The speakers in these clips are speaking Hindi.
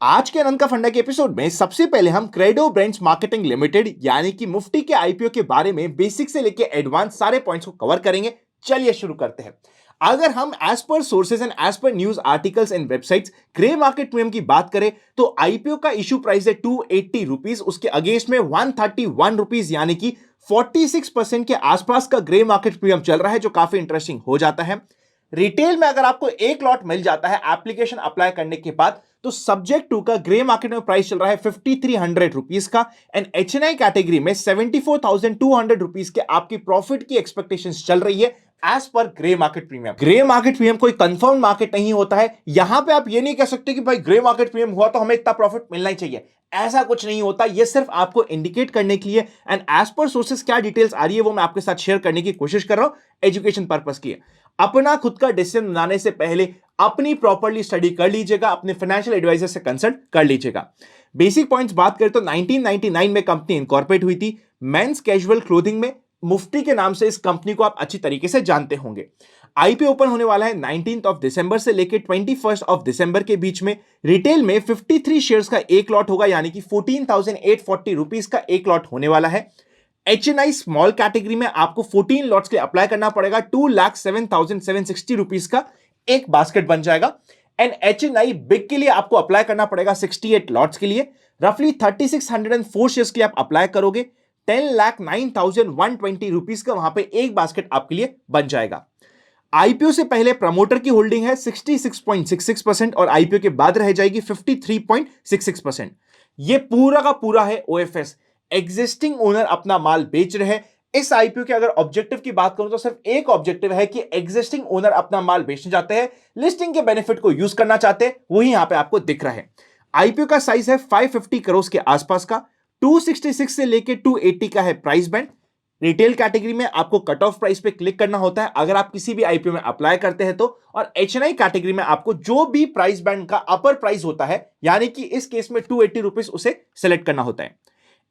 आज के अनंत का फंडा के एपिसोड में सबसे पहले हम क्रेडो ब्रांड्स मार्केटिंग लिमिटेड यानी कि मुफ्टी के आईपीओ के बारे में बेसिक से लेके एडवांस सारे पॉइंट्स को कवर करेंगे। चलिए शुरू करते हैं। अगर हम as per sources and as per news articles and websites grey market premium की बात करें तो आईपीओ का इशू प्राइस है 280 रुपीज, उसके अगेंस्ट में 131 रुपीज यानी कि 46% के आसपास का ग्रे मार्केट प्रीमियम चल रहा है, जो काफी इंटरेस्टिंग हो जाता है। रिटेल में अगर आपको एक लॉट मिल जाता है एप्लीकेशन अप्लाई करने के बाद तो सब्जेक्ट टू का ग्रे मार्केट में प्राइस चल रहा है 5300 रुपीज का एंड एचएनआई कैटेगरी में 74,200 रुपीज के आपकी प्रॉफिट की एक्सपेक्टेशंस चल रही है as per grey market premium. Grey market premium कोई कंफर्म मार्केट नहीं होता है। यहां पे आप ये नहीं कह सकते कि भाई ग्रे मार्केट प्रीमियम हुआ तो हमें इतना प्रॉफिट मिलना ही चाहिए, ऐसा कुछ नहीं होता। ये सिर्फ आपको इंडिकेट करने के लिए एंड एज पर सोर्सेस क्या डिटेल्स आ रही है वो मैं आपके साथ शेयर करने की कोशिश कर रहा हूं एजुकेशन पर्पस की। अपना खुद का डिसीजन बनाने से पहले अपनी प्रॉपर्ली स्टडी कर लीजिएगा, अपने फाइनेंशियल एडवाइजर से कंसल्ट कर लीजिएगा। बेसिक पॉइंट्स बात करें तो 1999 में कंपनी इनकॉर्पोरेट हुई थी मेंस कैजुअल क्लोथिंग में। मुफ्ती के नाम से इस कंपनी को आप अच्छी तरीके से जानते होंगे। आईपीओ ओपन होने वाला है 19 दिसंबर से लेकर 21 दिसंबर के बीच में। रिटेल में 53 शेयर्स का एक लॉट होगा यानी कि 14,840 रुपीज का एक लॉट होने वाला है। एचएनआई स्मॉल कैटेगरी में आपको 14 लॉट्स के लिए अप्लाई करना पड़ेगा, 2,07,760 रुपीज का एक बास्केट बन जाएगा। एंड एचएनआई बिग के लिए आपको अप्लाई करना पड़ेगा 68 लॉट्स के लिए, रफली 3604 शेयर्स के लिए आप अप्लाई करोगे, 10,09,120 रुपीज का वहां पे एक बास्केट आपके लिए बन जाएगा। आईपीओ से पहले प्रमोटर की होल्डिंग है 66.66% और आईपीओ के बाद रह जाएगी 53.66%। ये पूरा का पूरा है ओएफएस, एग्जिस्टिंग ओनर अपना माल बेच रहे हैं। इस आईपीओ के अगर ऑब्जेक्टिव की बात करूं तो सिर्फ एक ऑब्जेक्टिव है कि एग्जिस्टिंग ओनर अपना माल बेचना चाहते हैं, लिस्टिंग के बेनिफिट को यूज करना चाहते हैं, वही यहां पे आपको दिख रहा है। आईपीओ का साइज है 550 करोड़ के आसपास का, 266 से लेके 280 का है प्राइस बैंड। रिटेल कैटेगरी में आपको कट ऑफ प्राइस पे क्लिक करना होता है अगर आप किसी भी आईपीओ में अप्लाई करते हैं तो, और एचएनआई कैटेगरी में आपको जो भी प्राइस बैंड का अपर प्राइस होता है यानी कि इस केस में 280 रुपीज उसे सेलेक्ट करना होता है।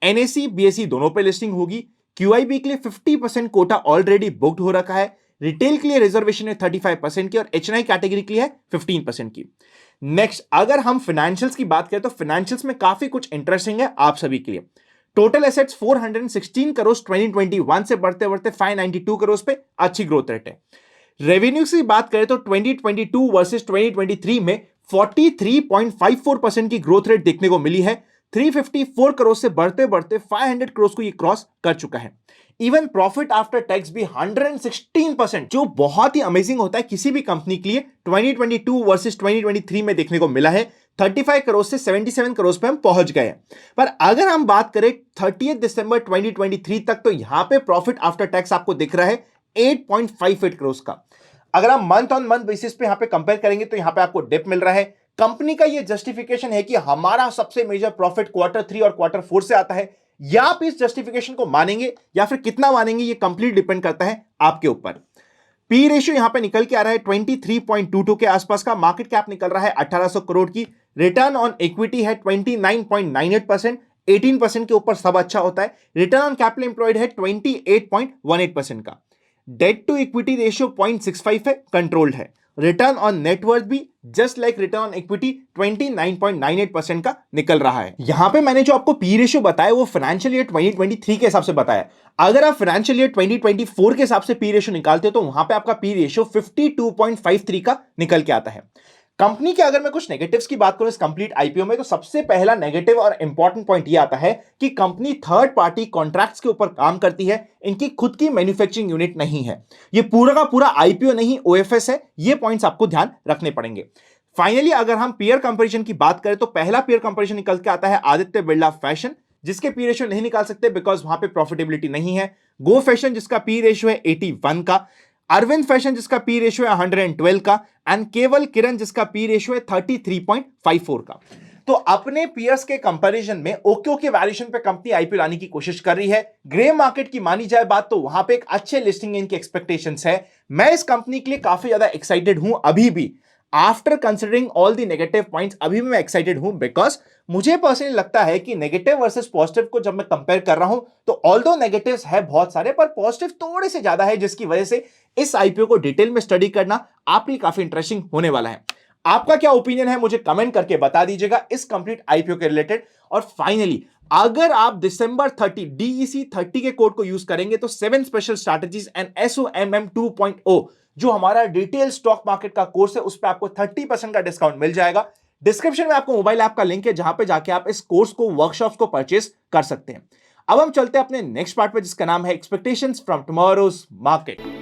एनएसई बीएसई दोनों पे लिस्टिंग होगी। क्यूआईबी के लिए 50% कोटा ऑलरेडी बुक्ड हो रखा है। रिटेल के लिए रिजर्वेशन है 35% की और एचएनआई कैटेगरी के लिए है 15% की। नेक्स्ट अगर हम फाइनेंशियल्स की बात करें तो फाइनेंशियल्स में काफी कुछ इंटरेस्टिंग है आप सभी के लिए। टोटल एसेट्स 416 करोड़ 2021 से बढ़ते बढ़ते 592 करोड़ पे अच्छी ग्रोथ रेट है। रेवेन्यू की बात करें तो 2022 वर्सेस 2023 में 43.54% की ग्रोथ रेट देखने को मिली है। 354 करोड़ से बढ़ते बढ़ते 500 करोड़ को ये क्रॉस कर चुका है। इवन प्रॉफिट आफ्टर टैक्स भी 116%, जो बहुत ही अमेजिंग होता है किसी भी कंपनी के लिए, 2022 वर्सेस 2023 में देखने को मिला है। 35 करोड़ से 77 करोड़ पे हम पहुंच गए हैं। पर अगर हम बात करें 30 दिसंबर 2023 तक तो यहां पे प्रॉफिट आफ्टर टैक्स आपको दिख रहा है 8.58 करोड़ का। अगर हम मंथ ऑन मंथ बेसिस पे यहां पे कंपेयर करेंगे तो यहां पे आपको डिप मिल रहा है। कंपनी का ये जस्टिफिकेशन है कि हमारा सबसे मेजर प्रॉफिट Q3 और Q4 से आता है। या आप इस जस्टिफिकेशन को मानेंगे या फिर कितना मानेंगे ये कंप्लीट डिपेंड करता है आपके ऊपर। पी रेशियो यहां पे निकल के आ रहा है 23.22 के आसपास का। मार्केट कैप निकल रहा है 1800 करोड़ की। रिटर्न ऑन इक्विटी है 29.98%, 18% के ऊपर सब अच्छा होता है। रिटर्न ऑन कैपिटल एम्प्लॉयड है 28.18% का। डेट टू इक्विटी रेशियो 0.65 है, कंट्रोल्ड है। रिटर्न ऑन नेटवर्थ भी just like return on equity 29.98% का निकल रहा है। यहां पे मैंने जो आपको पी रेशियो बताया वो फाइनेंशियल ईयर 2023 के हिसाब से बताया। अगर आप फाइनेंशियल ईयर 2024 के हिसाब से पी रेशियो निकालते हो तो वहां पे आपका पी रेशियो 52.53 का निकल के आता है। कंपनी के अगर मैं कुछ नेगेटिव्स की बात करूं इस कंप्लीट आईपीओ में तो सबसे पहला नेगेटिव और इंपॉर्टेंट पॉइंट यह आता है कि कंपनी थर्ड पार्टी कॉन्ट्रैक्ट्स के ऊपर काम करती है, इनकी खुद की मैन्युफैक्चरिंग यूनिट नहीं है। ये पूरा का पूरा आईपीओ नहीं ओएफएस है। ये पॉइंट्स आपको ध्यान रखने पड़ेंगे। फाइनली अगर हम पीयर कंपैरिजन की बात करें तो पहला पीयर कंपैरिजन निकल के आता है आदित्य बिरला फैशन, जिसके पी रेशियो नहीं निकाल सकते बिकॉज वहां पे प्रॉफिटेबिलिटी नहीं है। गो फैशन जिसका पी रेशियो है 81 का, अरविंद फैशन जिसका पी रेशियो है 112 का, एंड केवल किरण जिसका पी रेशियो है 33.54 का। तो अपने पीयर्स के कंपैरिजन में ओक्यो के वैल्यूएशन पे कंपनी आईपीओ लाने की कोशिश कर रही है। ग्रे मार्केट की मानी जाए बात तो वहां पे एक अच्छे लिस्टिंग इनकी एक्सपेक्टेशंस है। मैं इस कंपनी के लिए काफी ज्यादा एक्साइटेड हूं अभी भी। After considering all the negative points अभी भी मैं एक्साइटेड हूं बिकॉज मुझे पर्सनली लगता है कि नेगेटिव वर्सेस पॉजिटिव को जब मैं कंपेयर कर रहा हूं तो ऑल्दो नेगेटिव्स है बहुत सारे पर पॉजिटिव थोड़े से ज्यादा है, जिसकी वजह से इस आईपीओ को डिटेल में स्टडी करना आपके लिए काफी इंटरेस्टिंग होने वाला है। आपका क्या ओपिनियन है मुझे कमेंट करके बता दीजिएगा इस कंप्लीट आईपीओ के रिलेटेड। और फाइनली अगर आप दिसंबर 30 DEC 30 के कोड को यूज करेंगे तो 7 स्पेशल स्ट्रैटेजीज एंड SOMM 2.0 जो हमारा डिटेल स्टॉक मार्केट का कोर्स है उस पर आपको 30% का डिस्काउंट मिल जाएगा। डिस्क्रिप्शन में आपको मोबाइल ऐप का लिंक है जहां पे जाके आप इस कोर्स को वर्कशॉप को परचेस कर सकते हैं। अब हम चलते हैं अपने नेक्स्ट पार्ट पे जिसका नाम है expectations from tomorrow's market.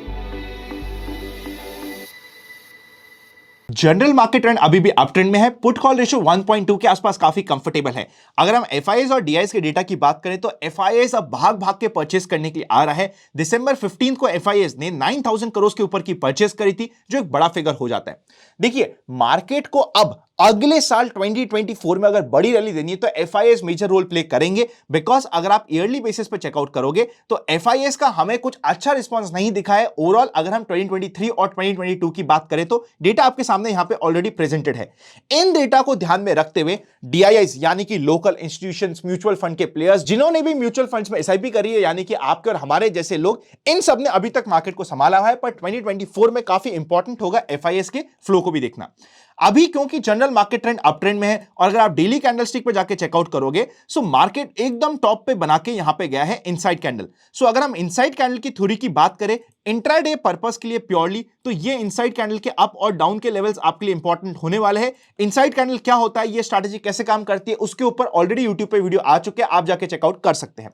General market trend अभी भी अप ट्रेंड में है। पुट कॉल रेशियो 1.2 के आसपास काफी कंफर्टेबल है। अगर हम एफआईएस और डीआईएस के डेटा की बात करें तो एफआईएस अब भाग भाग के परचेस करने के लिए आ रहा है। दिसंबर 15 को एफआईएस ने 9,000 करोड़ के ऊपर की परचेस करी थी जो एक बड़ा फिगर हो जाता है। देखिए मार्केट को अब अगले साल 2024 में अगर बड़ी रैली देनी है तो एफआईएस मेजर रोल प्ले करेंगे, बिकॉज अगर आप ईयरली बेसिस पे चेकआउट करोगे तो एफआईएस का हमें कुछ अच्छा रिस्पांस नहीं दिखा है ओवरऑल। अगर हम 2023 और 2022 की बात करें तो डेटा आपके सामने यहां पे ऑलरेडी प्रेजेंटेड है। इन डेटा को ध्यान में रखते हुए डीआईआईस यानी कि लोकल इंस्टीट्यूशंस म्यूचुअल फंड के प्लेयर्स जिन्होंने भी म्यूचुअल फंड्स में एसआईपी करी है यानी कि आपके और हमारे जैसे लोग, इन सब ने अभी तक मार्केट को संभाला हुआ है। पर 2024 में काफी इंपॉर्टेंट होगा एफआईएस के फ्लो को भी देखना। अभी क्योंकि general market trend up trend में है और अगर आप डेली कैंडलस्टिक पे जाके चेकआउट करोगे सो मार्केट एकदम टॉप पे बना के यहां पे गया है इनसाइड कैंडल। सो अगर हम इनसाइड कैंडल की थ्योरी की बात करें इंट्राडे पर्पस के लिए प्योरली तो ये इनसाइड कैंडल के अप और डाउन के लेवल्स आपके लिए इंपॉर्टेंट होने वाले हैं। इनसाइड कैंडल क्या होता है, ये स्ट्रैटेजी कैसे काम करती है, उसके ऊपर ऑलरेडी यूट्यूब पे वीडियो आ चुके हैं, आप जाके चेकआउट कर सकते हैं।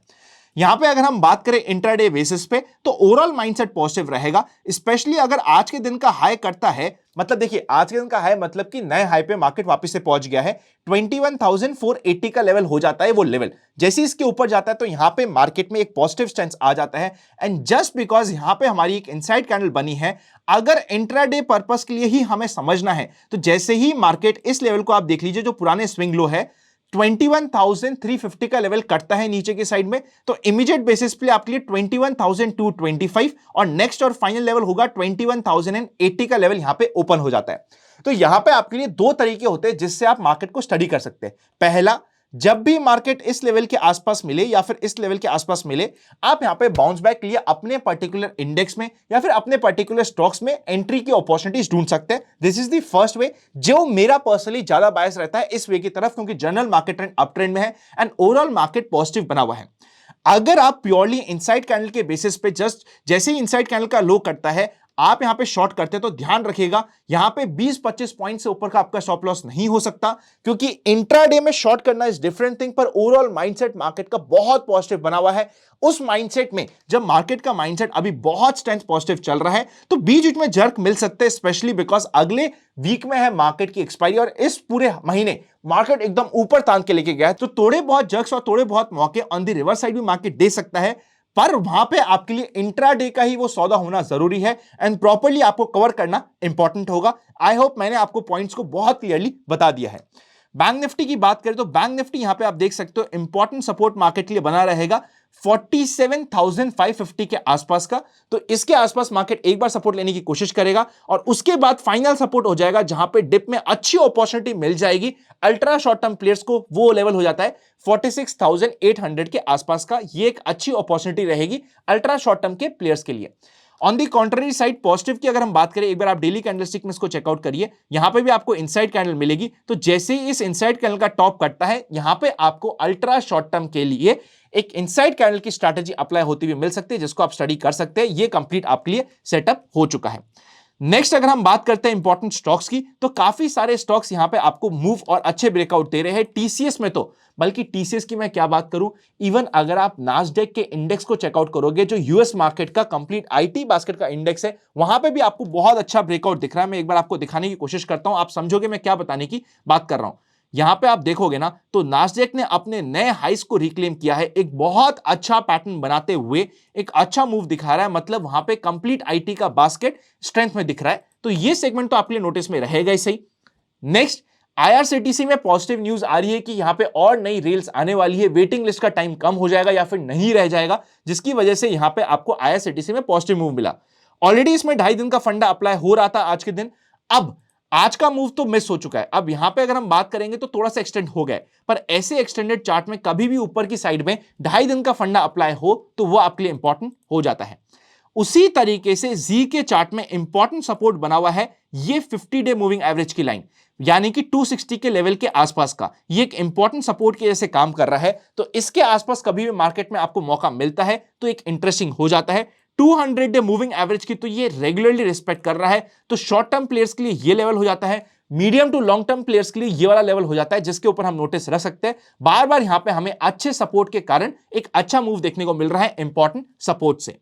यहां पे अगर हम बात करें इंट्राडे बेसिस पे तो ओवरऑल माइंडसेट पॉजिटिव रहेगा, स्पेशली अगर आज के दिन का हाई करता है। मतलब देखिए आज के दिन का हाई मतलब कि नए हाई पे मार्केट वापस से पहुंच गया है। 21,480 का लेवल हो जाता है वो लेवल, जैसे इसके ऊपर जाता है तो यहां पे मार्केट में एक पॉजिटिव स्टेंस आ जाता है। एंड जस्ट बिकॉज यहां पे हमारी एक इनसाइड कैंडल बनी है, अगर इंट्राडे पर्पस के लिए ही हमें समझना है तो जैसे ही मार्केट इस लेवल को आप देख लीजिए जो पुराने स्विंग लो है 21,350 का लेवल कटता है नीचे की साइड में तो इमीडिएट बेसिस पे आपके लिए 21,225 और नेक्स्ट और फाइनल लेवल होगा 21,080 का लेवल यहां पे ओपन हो जाता है। तो यहां पे आपके लिए दो तरीके होते हैं जिससे आप मार्केट को स्टडी कर सकते हैं। पहला, जब भी मार्केट इस लेवल के आसपास मिले या फिर इस लेवल के आसपास मिले आप यहां पे बाउंस बैक के लिए अपने पर्टिकुलर इंडेक्स में या फिर अपने पर्टिकुलर स्टॉक्स में एंट्री की अपॉर्चुनिटीज ढूंढ सकते हैं। This is the first way जो मेरा पर्सनली ज्यादा बायस रहता है इस वे की तरफ, क्योंकि general market trend up trend में है एंड ओवरऑल मार्केट पॉजिटिव बना हुआ है। अगर आप प्योरली इनसाइड कैंडल के बेसिस पे जस्ट जैसे ही इनसाइड कैंडल का लो करता है आप यहां पे शॉर्ट करते हैं तो ध्यान रखिएगा यहां पे 20-25 पॉइंट से ऊपर का आपका स्टॉप लॉस नहीं हो सकता, क्योंकि इंट्राडे में शॉर्ट करना इज डिफरेंट थिंग। पर ओवरऑल माइंडसेट मार्केट का बहुत पॉजिटिव बना हुआ है। उस माइंडसेट में जब मार्केट का माइंडसेट अभी बहुत स्ट्रेंथ पॉजिटिव चल रहा है तो बीच बीच में जर्क मिल सकते हैं, स्पेशली बिकॉज अगले वीक में है मार्केट की एक्सपायरी और इस पूरे महीने मार्केट एकदम ऊपर तान के लेके गया है। तो थोड़े बहुत जर्क्स और थोड़े बहुत मौके ऑन द रिवर्स साइड भी मार्केट दे सकता है, पर वहां पे आपके लिए इंट्राडे का ही वो सौदा होना जरूरी है एंड प्रॉपर्ली आपको कवर करना इंपॉर्टेंट होगा। आई होप मैंने आपको पॉइंट्स को बहुत क्लियरली बता दिया है। बैंक निफ्टी की बात करें तो बैंक निफ्टी यहां पे आप देख सकते हो इंपॉर्टेंट सपोर्ट मार्केट के लिए बना रहेगा 47,550 के आसपास का। तो इसके आसपास मार्केट एक बार सपोर्ट लेने की कोशिश करेगा और उसके बाद फाइनल सपोर्ट हो जाएगा जहां पे डिप में अच्छी अपॉर्चुनिटी मिल जाएगी अल्ट्रा शॉर्ट टर्म प्लेयर्स को। वो लेवल हो जाता है 46,800 के आसपास का। ये एक अच्छी अपॉर्चुनिटी रहेगी अल्ट्रा शॉर्ट टर्म के प्लेयर्स के लिए। On the contrary side positive की अगर हम बात करें एक बार आप डेली कैंडलस्टिक में इसको चेकआउट करिए, यहां पे भी आपको इनसाइड कैंडल मिलेगी। तो जैसे ही इस इनसाइड कैंडल का टॉप कटता है यहां पे आपको अल्ट्रा शॉर्ट टर्म के लिए एक इनसाइड कैंडल की स्ट्रैटेजी अप्लाई होती हुई मिल सकती है जिसको आप स्टडी कर सकते हैं। ये कंप्लीट आपके लिए सेटअप हो चुका है। नेक्स्ट अगर हम बात करते हैं इंपॉर्टेंट स्टॉक्स की तो काफी सारे स्टॉक्स यहां पे आपको मूव और अच्छे ब्रेकआउट दे रहे हैं। टीसीएस में तो बल्कि टीसीएस की मैं क्या बात करूं, इवन अगर आप नास्डेक के इंडेक्स को चेकआउट करोगे जो यूएस मार्केट का कंप्लीट आईटी बास्केट का इंडेक्स है वहां पे भी आपको बहुत अच्छा ब्रेकआउट दिख रहा है। मैं एक बार आपको दिखाने की कोशिश करता हूं, आप समझोगे मैं क्या बताने की बात कर रहा हूं। यहां पे आप देखोगे ना तो नास्डेक ने अपने नए हाइस को रिक्लेम किया है, एक बहुत अच्छा पैटर्न बनाते हुए एक अच्छा मूव दिखा रहा है। मतलब वहां पे कंप्लीट आईटी का बास्केट स्ट्रेंथ में दिख रहा है। तो ये सेगमेंट तो आपके लिए नोटिस में रहेगा ही सही। नेक्स्ट आईआरसीटीसी में पॉजिटिव न्यूज आ रही है कि यहां पे और नई रेल्स आने वाली है। वेटिंग लिस्ट का टाइम कम हो जाएगा या फिर नहीं रह जाएगा, जिसकी वजह से यहां पे आपको आईआरसीटीसी में पॉजिटिव मूव मिला। ऑलरेडी इसमें 2.5 दिन का फंडा अप्लाई हो रहा था आज के दिन। अब आज का मूव तो मिस हो चुका है। अब यहां पे अगर हम बात करेंगे तो थोड़ा सा एक्सटेंड हो गया, पर ऐसे एक्सटेंडेड चार्ट में कभी भी ऊपर की साइड में 2.5 दिन का फंडा अप्लाई हो तो वो आपके लिए इंपॉर्टेंट हो जाता है। उसी तरीके से जी के चार्ट में इंपॉर्टेंट सपोर्ट बना हुआ है ये 50 डे मूविंग एवरेज की लाइन, यानी कि 260 के लेवल के आसपास का ये एक इंपॉर्टेंट सपोर्ट के जैसे काम कर रहा है। तो इसके आसपास कभी भी मार्केट में आपको मौका मिलता है तो एक इंटरेस्टिंग हो जाता है। 200 डे मूविंग एवरेज की तो ये रेगुलरली रिस्पेक्ट कर रहा है, तो शॉर्ट टर्म प्लेयर्स के लिए ये लेवल हो जाता है, medium to long term players के लिए ये वाला लेवल हो जाता है, जिसके ऊपर हम नोटिस रख सकते हैं। बार बार यहां पे हमें अच्छे सपोर्ट के कारण एक अच्छा मूव देखने को मिल रहा है इंपॉर्टेंट सपोर्ट से।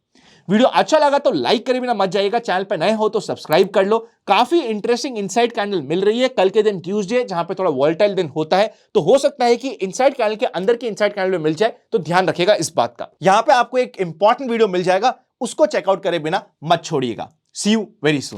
वीडियो अच्छा लगा तो लाइक करे बिना मत जाइएगा, चैनल पे नए हो तो सब्सक्राइब कर लो। काफी इंटरेस्टिंग इनसाइड कैंडल मिल रही है कल के दिन ट्यूसडे, जहां पे थोड़ा वॉलेटाइल दिन होता है, तो हो सकता है कि इनसाइड कैंडल के अंदर की इनसाइड कैंडल में मिल जाए, तो ध्यान रखिएगा इस बात का। यहां पे आपको एक इंपॉर्टेंट वीडियो मिल जाएगा, उसको चेकआउट करे बिना मत छोड़िएगा। सी यू वेरी सून।